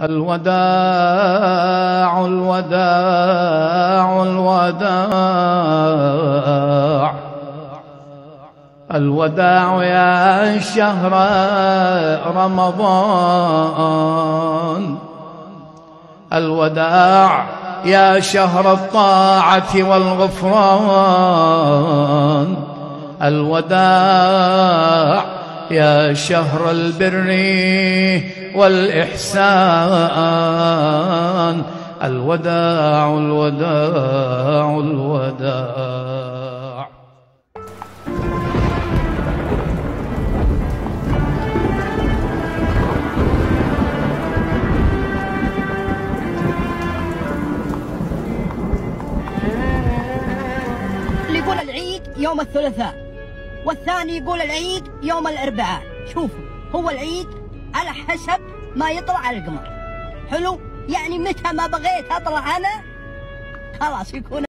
الوداع الوداع الوداع الوداع يا شهر رمضان، الوداع يا شهر الطاعة والغفران، الوداع يا شهر البر والإحسان، الوداع الوداع الوداع. اللي يقول العيد يوم الثلاثاء والثاني يقول العيد يوم الأربعاء. شوفوا، هو العيد على حسب ما يطلع على القمر. حلو، يعني متى ما بغيت أطلع أنا خلاص يكون